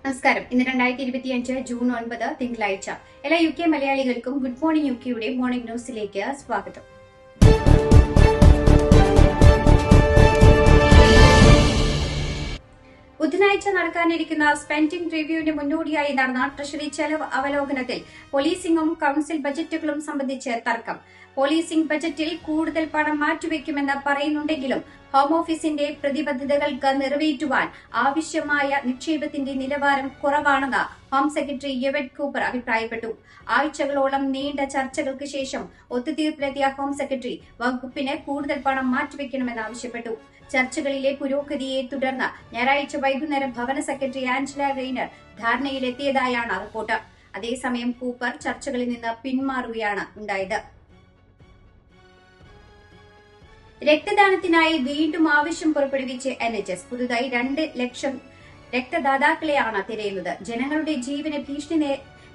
നമസ്കാരം. ഇന്ന് 2025 ജൂൺ 9 തിങ്കളാഴ്ച. എല്ലാ UK മലയാളികൾക്കും ഗുഡ് മോർണിംഗ് UKയുടെ മോർണിംഗ് ന്യൂസിലേക്ക് സ്വാഗതം. ബുധനാഴ്ച നടക്കാനിരിക്കുന്ന സ്പെൻഡിംഗ് റിവ്യൂവിന് മുന്നോടിയായി നടന്ന ട്രഷറി ചെലവ് അവലോകനത്തിൽ പോലീസിംഗും കൌൺസിൽ ബജറ്റുകളും സംബന്ധിച്ച് തർക്കം. പോലീസിംഗ് ബജറ്റിൽ കൂടുതൽ പണം മാറ്റിവെക്കുമെന്ന് പറയുന്നുണ്ടെങ്കിലും ഹോം ഓഫീസിന്റെ പ്രതിബദ്ധതകൾക്ക് നിറവേറ്റുവാൻ ആവശ്യമായ നിക്ഷേപത്തിന്റെ നിലവാരം കുറവാണെന്ന് ഹോം സെക്രട്ടറി യെവറ്റ് കൂപ്പർ അഭിപ്രായപ്പെട്ടു. ആഴ്ചകളോളം നീണ്ട ചർച്ചകൾക്ക് ശേഷം ഒത്തുതീർപ്പിലെത്തിയ ഹോം സെക്രട്ടറി വകുപ്പിന് കൂടുതൽ പണം മാറ്റിവെക്കണമെന്ന് ആവശ്യപ്പെട്ടു. ചർച്ചകളിലെ പുരോഗതിയെ തുടർന്ന് ഞായറാഴ്ച വൈകുന്നേരം ഭവന സെക്രട്ടറി ആഞ്ചല റെയ്നർ ധാരണയിലെത്തിയതായാണ് റിപ്പോർട്ട്. അതേസമയം കൂപ്പർ ചർച്ചകളിൽ നിന്ന് പിന്മാറുകയാണ് ഉണ്ടായത്. രക്തദാനത്തിനായി വീണ്ടും ആവശ്യം പുറപ്പെടുവിച്ച് NHS. പുതുതായി 2 ലക്ഷം രക്തദാതാക്കളെയാണ് തിരയുന്നത്. ജനങ്ങളുടെ ജീവന് ഭീഷണി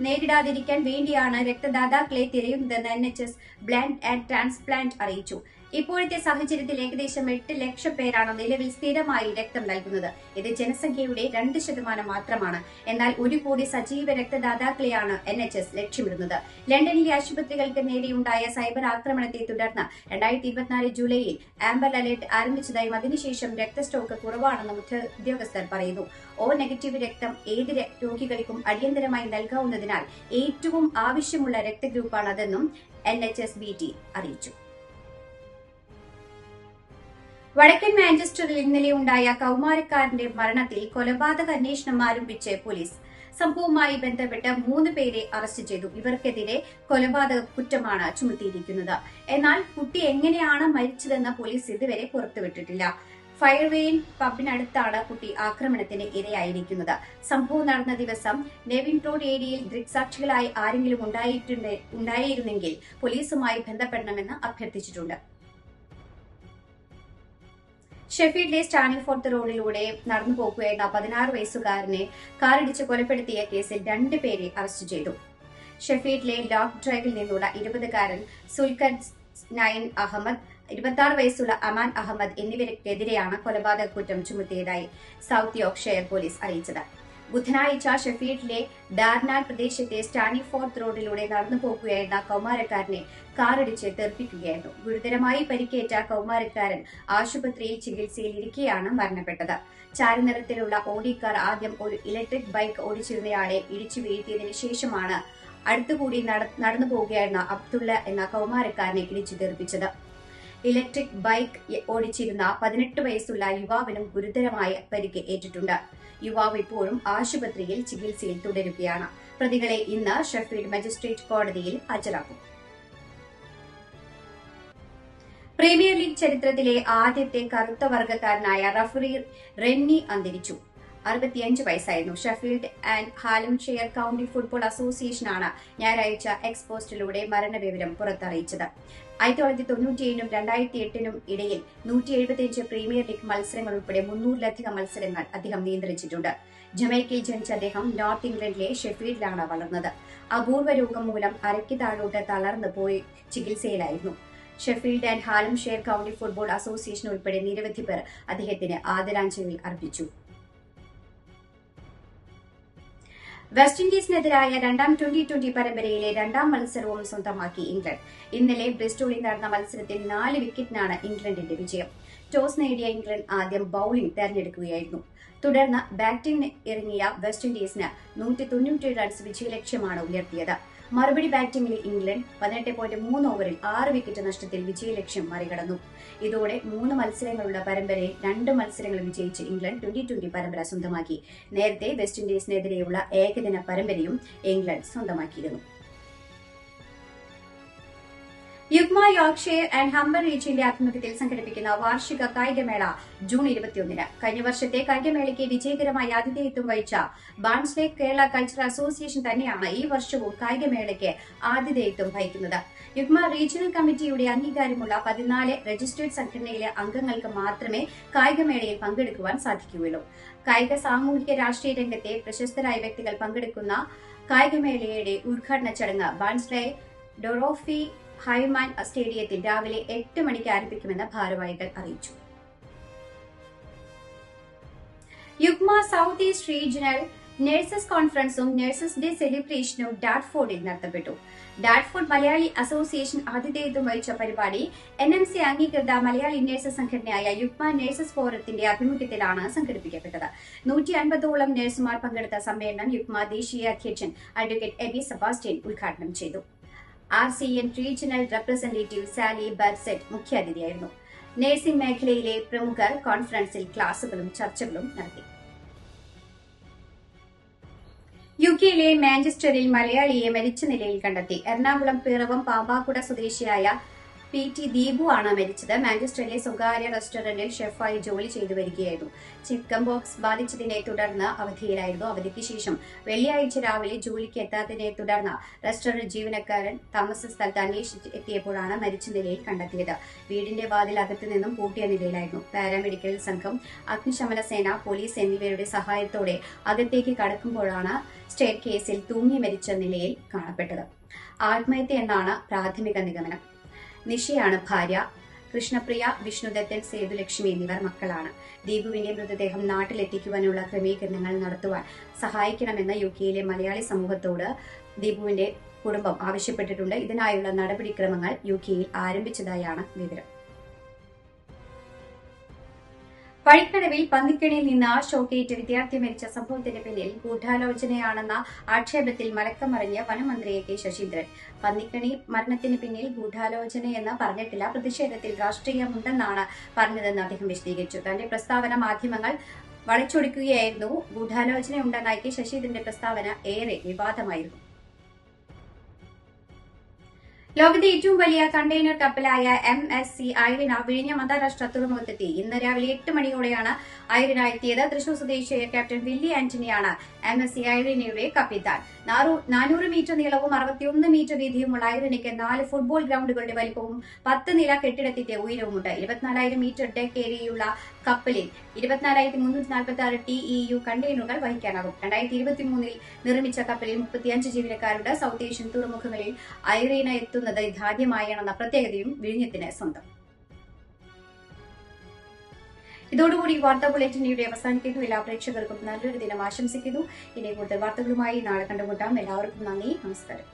നേരിടാതിരിക്കാൻ വേണ്ടിയാണ് രക്തദാതാക്കളെ തിരയുന്നതെന്ന് NHS ബ്ലഡ് ആൻഡ് ട്രാൻസ്പ്ലാന്റ് അറിയിച്ചു. ഇപ്പോഴത്തെ സാഹചര്യത്തിൽ ഏകദേശം 8 ലക്ഷം പേരാണ് നിലവിൽ സ്ഥിരമായി രക്തം നൽകുന്നത്. ഇത് ജനസംഖ്യയുടെ 2% മാത്രമാണ്. എന്നാൽ 1 കോടി സജീവ രക്തദാതാക്കളെയാണ് NHS ലക്ഷ്യമിടുന്നത്. ലണ്ടനിലെ ആശുപത്രികൾക്ക് നേരെയുണ്ടായ സൈബർ ആക്രമണത്തെ തുടർന്ന് 2024 ജൂലൈയിൽ ആംബർ അലർട്ട് ആരംഭിച്ചതായും അതിനുശേഷം രക്തസ്റ്റോക്ക് കുറവാണെന്നും ഉദ്യോഗസ്ഥർ പറയുന്നു. O നെഗറ്റീവ് രക്തം ഏത് രോഗികൾക്കും അടിയന്തരമായി നൽകാവുന്നതിനാൽ ഏറ്റവും ആവശ്യമുള്ള രക്തഗ്രൂപ്പാണ് അതെന്നും NHSBT അറിയിച്ചു. വടക്കൻ മാഞ്ചസ്റ്ററിൽ ഇന്നലെ ഉണ്ടായ കൌമാരക്കാരന്റെ മരണത്തിൽ കൊലപാതക അന്വേഷണം ആരംഭിച്ച് പോലീസ്. സംഭവവുമായി ബന്ധപ്പെട്ട് 3 പേരെ അറസ്റ്റ് ചെയ്തു. ഇവർക്കെതിരെ കൊലപാതക കുറ്റമാണ് ചുമത്തിയിരിക്കുന്നത്. എന്നാൽ കുട്ടി എങ്ങനെയാണ് മരിച്ചതെന്ന് പോലീസ് ഇതുവരെ പുറത്തുവിട്ടിട്ടില്ല. ഫയർവെയിൻ പബിനടുത്താണ് കുട്ടി ആക്രമണത്തിന് ഇരയായിരിക്കുന്നത്. സംഭവം നടന്ന ദിവസം നെവിൻ റോഡ് ഏരിയയിൽ ദൃക്സാക്ഷികളായി ആരെങ്കിലും ഉണ്ടായിരുന്നെങ്കിൽ പോലീസുമായി ബന്ധപ്പെടണമെന്ന് അഭ്യർത്ഥിച്ചിട്ടുണ്ട്. ഷെഫീൽഡിലെ സ്റ്റാനിഫോർത്ത് റോഡിലൂടെ നടന്നു പോകുകയായിരുന്ന 16 വയസ്സുകാരനെ കാറിടിച്ച് കൊലപ്പെടുത്തിയ കേസിൽ 2 പേരെ അറസ്റ്റ് ചെയ്തു. ഷെഫീൽഡിലെ ലോക്ക് ഡ്രൈവിൽ നിന്നുള്ള 20-കാരൻ സുൽഖദ് നൈൻ അഹമ്മദ്, 26 വയസ്സുള്ള അമാൻ അഹമ്മദ് എന്നിവർക്കെതിരെയാണ് കൊലപാതക കുറ്റം ചുമത്തിയതായി സൌത്ത് യോർക്ക്ഷയർ പോലീസ് അറിയിച്ചത്. ബുധനാഴ്ച ഷെഫീൽഡിലെ ഡാർനാൻ പ്രദേശത്തെ സ്റ്റാനിഫോർത്ത് റോഡിലൂടെ നടന്നു പോകുകയായിരുന്ന കൌമാരക്കാരനെ കാറിടിച്ച് തെറിപ്പിക്കുകയായിരുന്നു. ഗുരുതരമായി പരിക്കേറ്റ കൌമാരക്കാരൻ ആശുപത്രിയിൽ ചികിത്സയിലിരിക്കെയാണ് മരണപ്പെട്ടത്. ചാരനിറത്തിലുള്ള ഓഡി കാർ ആദ്യം ഒരു ഇലക്ട്രിക് ബൈക്ക് ഓടിച്ചിരുന്നയാളെ ഇടിച്ചു വീഴ്ത്തിയതിനു ശേഷമാണ് അടുത്തുകൂടി നടന്നു പോകുകയായിരുന്ന അബ്ദുള്ള എന്ന കൌമാരക്കാരനെ ഇടിച്ചു തെറിപ്പിച്ചത്. ഇലക്ട്രിക് ബൈക്ക് ഓടിച്ചിരുന്ന 18 വയസ്സുള്ള യുവാവിനും ഗുരുതരമായ പരിക്ക് ഏറ്റിട്ടുണ്ട്. യുവാവ് ഇപ്പോഴും ആശുപത്രിയിൽ ചികിത്സയിൽ തുടരുകയാണ്. പ്രതികളെ ഇന്ന് ഷെഫീൽഡ് മജിസ്ട്രേറ്റ് കോടതിയിൽ ഹാജരാക്കും. പ്രീമിയർ ലീഗ് ചരിത്രത്തിലെ ആദ്യത്തെ കറുത്ത വർഗ്ഗക്കാരനായ റഫറി റെന്നി അന്തരിച്ചു. 65 വയസ്സായിരുന്നു. Sheffield and Hallamshire county football അസോസിയേഷനാണ് ഞായറാഴ്ച എക്സ് പോസ്റ്റിലൂടെ മരണവിവരം പുറത്തറിയിച്ചത്. 1997നും 2008നും ഇടയിൽ 175 പ്രീമിയർ ലീഗ് മത്സരങ്ങൾ ഉൾപ്പെടെ 300-ലധികം മത്സരങ്ങൾ അദ്ദേഹം നിയന്ത്രിച്ചിട്ടുണ്ട്. ജമൈക്കയിൽ ജനിച്ച അദ്ദേഹം നോർത്ത് ഇംഗ്ലണ്ടിലെ ഷെഫീൽഡിലാണ് വളർന്നത്. അപൂർവ രോഗം മൂലം അരയ്ക്ക് താഴോട്ട് തളർന്നു പോയി ചികിത്സയിലായിരുന്നു. Sheffield and Hallamshire county football association ഉൾപ്പെടെ നിരവധി പേർ അദ്ദേഹത്തിന് ആദരാഞ്ജലി അർപ്പിച്ചു. വെസ്റ്റ് ഇൻഡീസിനെതിരായ 2ാം T20 പരമ്പരയിലെ 2ാം മത്സരവും സ്വന്തമാക്കി ഇംഗ്ലണ്ട്. ഇന്നലെ ബ്രിസ്റ്റോളിൽ നടന്ന മത്സരത്തിൽ 4 വിക്കറ്റിനാണ് ഇംഗ്ലണ്ടിന്റെ വിജയം. ടോസ് നേടിയ ഇംഗ്ലണ്ട് ആദ്യം ബൌളിംഗ് തെരഞ്ഞെടുക്കുകയായിരുന്നു. തുടർന്ന് ബാറ്റിംഗിന് ഇറങ്ങിയ വെസ്റ്റ് ഇൻഡീസിന് 197 റൺസ് വിജയലക്ഷ്യമാണ് ഉയർത്തിയത്. മറുപടി ബാറ്റിംഗിൽ ഇംഗ്ലണ്ട് 18.3 ഓവറിൽ 6 വിക്കറ്റ് നഷ്ടത്തിൽ വിജയലക്ഷ്യം മറികടന്നു. ഇതോടെ 3 മത്സരങ്ങളുള്ള പരമ്പരയിൽ 2 മത്സരങ്ങൾ വിജയിച്ച് ഇംഗ്ലണ്ട് T20 പരമ്പര സ്വന്തമാക്കി. നേരത്തെ വെസ്റ്റ് ഇൻഡീസിനെതിരെയുള്ള ഏകദിന പരമ്പരയും ഇംഗ്ലണ്ട് സ്വന്തമാക്കിയിരുന്നു. യുഗ്മ യോർക്ക്ഷയർ ആൻഡ് ഹംബർ റീജിയന്റെ ആഭിമുഖ്യത്തിൽ സംഘടിപ്പിക്കുന്ന വാർഷിക കായികമേള ജൂൺ 21-ന്. കഴിഞ്ഞ വർഷത്തെ കായികമേളയ്ക്ക് വിജയകരമായി ആതിഥേയത്വം വഹിച്ച ബാൺസ്ലേ കേരള കൾച്ചറൽ അസോസിയേഷൻ തന്നെയാണ് ഈ വർഷവും കായികമേളയ്ക്ക് ആതിഥേയത്വം വഹിക്കുന്നത്. യുഗ്മ റീജിയണൽ കമ്മിറ്റിയുടെ അംഗീകാരമുള്ള 14 രജിസ്റ്റേർഡ് സംഘടനയിലെ അംഗങ്ങൾക്ക് മാത്രമേ കായികമേളയിൽ പങ്കെടുക്കുവാൻ സാധിക്കുകയുള്ളൂ. കായിക, സാമൂഹിക, രാഷ്ട്രീയ രംഗത്തെ പ്രശസ്തരായ വ്യക്തികൾ പങ്കെടുക്കുന്ന കായികമേളയുടെ ഉദ്ഘാടന ചടങ്ങ് ബാൺസ്ലേ ഡൊറോഫി ഹൈമാൻ സ്റ്റേഡിയത്തിൽ രാവിലെ 8 മണിക്ക് ആരംഭിക്കുമെന്ന് ഭാരവാഹികൾ അറിയിച്ചു. Yugma south east regional nurses കോൺഫറൻസും നഴ്സസ് ഡേ സെലിബ്രേഷനും ഡാറ്റ്ഫോർഡിൽ നടത്തപ്പെട്ടു. ഡാറ്റ്ഫോർഡ് മലയാളി അസോസിയേഷൻ ആതിഥേയത്വം വഹിച്ച പരിപാടി NMC അംഗീകൃത മലയാളി നഴ്സസ് സംഘടനയായ യുക്മ നഴ്സസ് ഫോറത്തിന്റെ ആഭിമുഖ്യത്തിലാണ് സംഘടിപ്പിക്കപ്പെട്ടത്. 150ഓളം നഴ്സുമാർ പങ്കെടുത്ത സമ്മേളനം യുക്മ ദേശീയ അധ്യക്ഷൻ അഡ്വക്കേറ്റ് എബി സെബാസ്റ്റ്യൻ ഉദ്ഘാടനം ചെയ്തു. RCN regional representative Sally Bursett മുഖ്യാതിഥിയായിരുന്നു. നഴ്സിംഗ് മേഖലയിലെ പ്രമുഖർ കോൺഫറൻസിൽ ക്ലാസുകളും ചർച്ചകളും നടത്തി. യുകെയിലെ മാഞ്ചസ്റ്ററിൽ മലയാളിയെ മരിച്ച നിലയിൽ കണ്ടെത്തി. എറണാകുളം പിറവം പാമ്പാക്കുട സ്വദേശിയായ PT ദീപു ആണ് മരിച്ചത്. മാഞ്ചസ്റ്ററിലെ സ്വകാര്യ റെസ്റ്റോറന്റിൽ ഷെഫായി ജോലി ചെയ്തു വരികയായിരുന്നു. ചിക്കൻ ബോക്സ് ബാധിച്ചതിനെ തുടർന്ന് അവധിയിലായിരുന്നു. അവധിക്ക് ശേഷം വെള്ളിയാഴ്ച രാവിലെ ജോലിക്ക് എത്താത്തതിനെ തുടർന്ന് റെസ്റ്റോറന്റ് ജീവനക്കാരൻ താമസ സ്ഥലത്ത് അന്വേഷിച്ച് എത്തിയപ്പോഴാണ് മരിച്ച നിലയിൽ കണ്ടെത്തിയത്. വീടിന്റെ വാതിൽ അകത്തു നിന്നും പൂട്ടിയ നിലയിലായിരുന്നു. പാരാമെഡിക്കൽ സംഘം, അഗ്നിശമന സേന, പോലീസ് എന്നിവരുടെ സഹായത്തോടെ അകത്തേക്ക് കടക്കുമ്പോഴാണ് സ്റ്റെയർ കേസിൽ തൂങ്ങി മരിച്ച നിലയിൽ കാണപ്പെട്ടത്. ആത്മഹത്യ എന്നാണ് പ്രാഥമിക നിഗമനം. നിഷയാണ് ഭാര്യ. കൃഷ്ണപ്രിയ, വിഷ്ണുദത്തൻ, സേതുലക്ഷ്മി എന്നിവർ മക്കളാണ്. ദീപുവിന്റെ മൃതദേഹം നാട്ടിലെത്തിക്കുവാനുള്ള ക്രമീകരണങ്ങൾ നടത്തുവാൻ സഹായിക്കണമെന്ന് യുകെയിലെ മലയാളി സമൂഹത്തോട് ദീപുവിന്റെ കുടുംബം ആവശ്യപ്പെട്ടിട്ടുണ്ട്. ഇതിനായുള്ള നടപടിക്രമങ്ങൾ യുകെയിൽ ആരംഭിച്ചതായാണ് വിവരം. വഴിക്കടവിൽ പന്നിക്കണിയിൽ നിന്ന് ഷോക്കേറ്റ് വിദ്യാർത്ഥി മരിച്ച സംഭവത്തിന് പിന്നിൽ ഗൂഢാലോചനയാണെന്ന ആക്ഷേപത്തിൽ മലക്കം മറിഞ്ഞ് വനമന്ത്രി AK ശശീന്ദ്രൻ. പന്നിക്കണി മരണത്തിന് പിന്നിൽ ഗൂഢാലോചനയെന്ന് പറഞ്ഞിട്ടില്ല, പ്രതിഷേധത്തിൽ രാഷ്ട്രീയമുണ്ടെന്നാണ് പറഞ്ഞതെന്ന് അദ്ദേഹം വിശദീകരിച്ചു. തന്റെ പ്രസ്താവന മാധ്യമങ്ങൾ വളച്ചൊടിക്കുകയായിരുന്നു. ഗൂഢാലോചനയുണ്ടെന്ന AK ശശീന്ദ്രന്റെ പ്രസ്താവന ഏറെ വിവാദമായിരുന്നു. ലോകത്തെ ഏറ്റവും വലിയ കണ്ടെയ്നർ കപ്പലായ MSC ഐറിന വിഴിഞ്ഞം അന്താരാഷ്ട്ര തുറമുഖത്തെത്തി. ഇന്ന് രാവിലെ 8 മണിയോടെയാണ് ഐറിന എത്തിയത്. തൃശൂർ സ്വദേശിയായ ക്യാപ്റ്റൻ വില്ലി ആന്റണിയാണ് MSC ഐറിനയുടെ കപ്പിത്താൻ. 400 മീറ്റർ നീളവും 61 മീറ്റർ വീതിയുമുള്ള ഐറിനയ്ക്ക് 4 ഫുട്ബോൾ ഗ്രൗണ്ടുകളുടെ വലിപ്പവും 10 നില കെട്ടിടത്തിന്റെ ഉയരവുമുണ്ട്. 24,000 മീറ്റർ ഡെക്ക് ഏരിയയുള്ള കപ്പലിൽ 24,346 TEU കണ്ടെയ്നറുകൾ വഹിക്കാനാകും. 2023 നിർമ്മിച്ച കപ്പലിൽ 35 ജീവനക്കാരുണ്ട്. സൗത്ത് ഏഷ്യൻ തുറമുഖങ്ങളിൽ ഐറിന എത്തുന്നത് ഇതാദ്യമായാണെന്ന പ്രത്യേകതയും വിഴിഞ്ഞത്തിന് സ്വന്തം. ഇതോടുകൂടി വാർത്താ ബുള്ളറ്റിൻ അവസാനിക്കുന്നു. എല്ലാ പ്രേക്ഷകർക്കും നല്ലൊരു ദിനം ആശംസിക്കുന്നു. ഇനി കൂടുതൽ വാർത്തകളുമായി നാളെ കണ്ടുമുട്ടാം. എല്ലാവർക്കും നന്ദി, നമസ്കാരം.